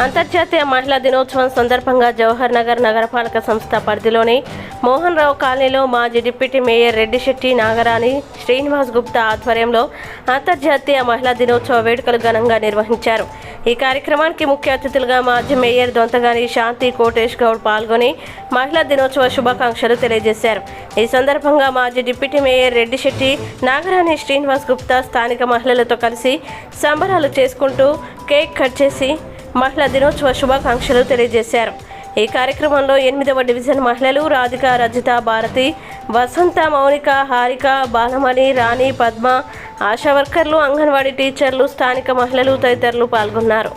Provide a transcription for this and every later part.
అంతర్జాతీయ మహిళా దినోత్సవం సందర్భంగా జవహర్ నగర్ నగరపాలక సంస్థ పరిధిలోని మోహన్ రావు కాలనీలో మాజీ డిప్యూటీ మేయర్ రెడ్డిశెట్టి నాగరాణి శ్రీనివాస్ గుప్తా ఆధ్వర్యంలో అంతర్జాతీయ మహిళా దినోత్సవ వేడుకలు ఘనంగా నిర్వహించారు. ఈ కార్యక్రమానికి ముఖ్య అతిథులుగా మాజీ మేయర్ దొంతగాని శాంతి కోటేష్ గౌడ్ పాల్గొని మహిళా దినోత్సవ శుభాకాంక్షలు తెలియజేశారు. ఈ సందర్భంగా మాజీ డిప్యూటీ మేయర్ రెడ్డిశెట్టి నాగరాణి శ్రీనివాస్ గుప్తా స్థానిక మహిళలతో కలిసి సంబరాలు చేసుకుంటూ కేక్ కట్ చేసి మహిళా దినోత్సవ శుభాకాంక్షలు తెలియజేశారు. ఈ కార్యక్రమంలో 8వ డివిజన్ మహిళలు రాధిక, రజిత, భారతి, వసంత, మౌనిక, హారిక, బాలమణి, రాణి, పద్మ, ఆశా వర్కర్లు, అంగన్వాడీ టీచర్లు, స్థానిక మహిళలు తదితరులు పాల్గొన్నారు.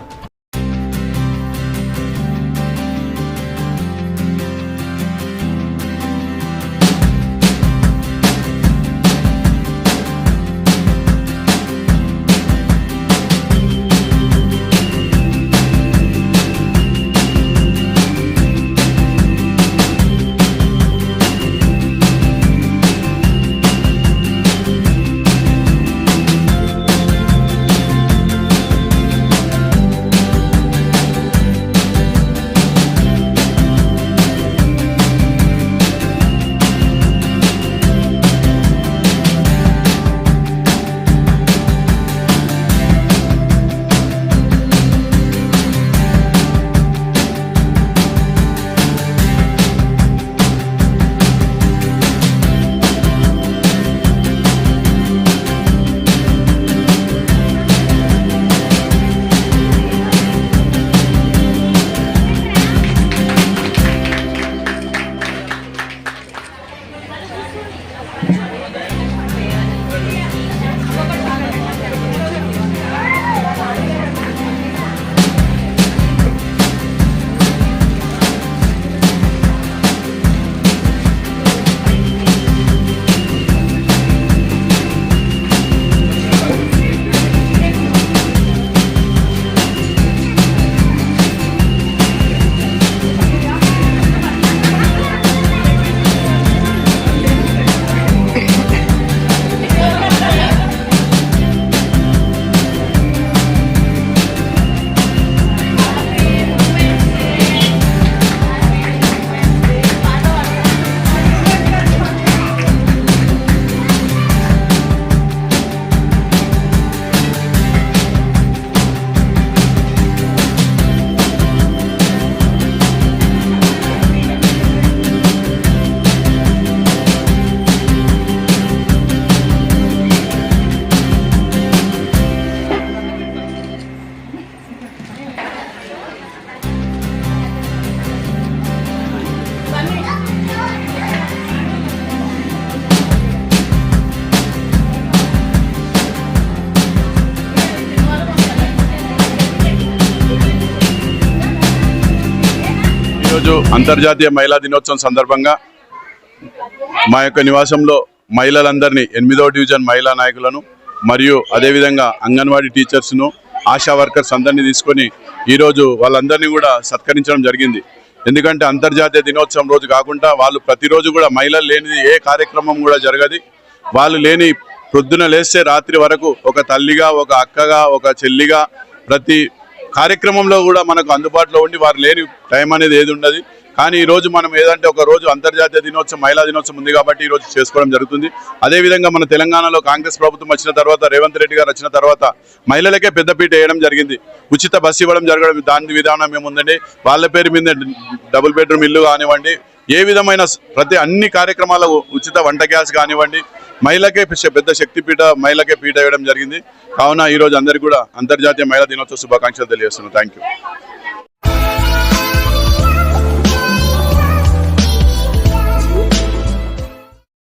ఈరోజు అంతర్జాతీయ మహిళా దినోత్సవం సందర్భంగా మా యొక్క నివాసంలో మహిళలందరినీ 8వ డివిజన్ మహిళా నాయకులను మరియు అదేవిధంగా అంగన్వాడీ టీచర్స్ను, ఆశా వర్కర్స్ అందరినీ తీసుకొని ఈరోజు వాళ్ళందరినీ కూడా సత్కరించడం జరిగింది. ఎందుకంటే అంతర్జాతీయ దినోత్సవం రోజు కాకుండా వాళ్ళు ప్రతిరోజు కూడా మహిళలు లేనిది ఏ కార్యక్రమం కూడా జరగదు. వాళ్ళు లేని పొద్దున లేస్తే రాత్రి వరకు ఒక తల్లిగా, ఒక అక్కగా, ఒక చెల్లిగా ప్రతి కార్యక్రమంలో కూడా మనకు అందుబాటులో ఉండి వారు లేని టైం అనేది ఏది ఉండదు. కానీ ఈరోజు మనం ఏదంటే ఒక రోజు అంతర్జాతీయ దినోత్సవం మహిళా దినోత్సవం ఉంది కాబట్టి ఈరోజు చేసుకోవడం జరుగుతుంది. అదేవిధంగా మన తెలంగాణలో కాంగ్రెస్ ప్రభుత్వం వచ్చిన తర్వాత, రేవంత్ రెడ్డి గారు వచ్చిన తర్వాత మహిళలకే పెద్దపీట వేయడం జరిగింది. ఉచిత బస్సు ఇవ్వడం జరగడం దాని విధానం ఏముందండి, వాళ్ళ పేరు మీద డబుల్ బెడ్రూమ్ ఇల్లు కానివ్వండి, ఏ విధమైన ప్రతి అన్ని కార్యక్రమాలకు ఉచిత వంట గ్యాస్ కానివ్వండి, మహిళకే పెద్ద శక్తిపీఠ, మహిళకే పీట వేయడం జరిగింది. కావున ఈరోజు అందరికీ కూడా అంతర్జాతీయ మహిళా దినోత్సవ శుభాకాంక్షలు తెలియజేస్తున్నాను. Thank you.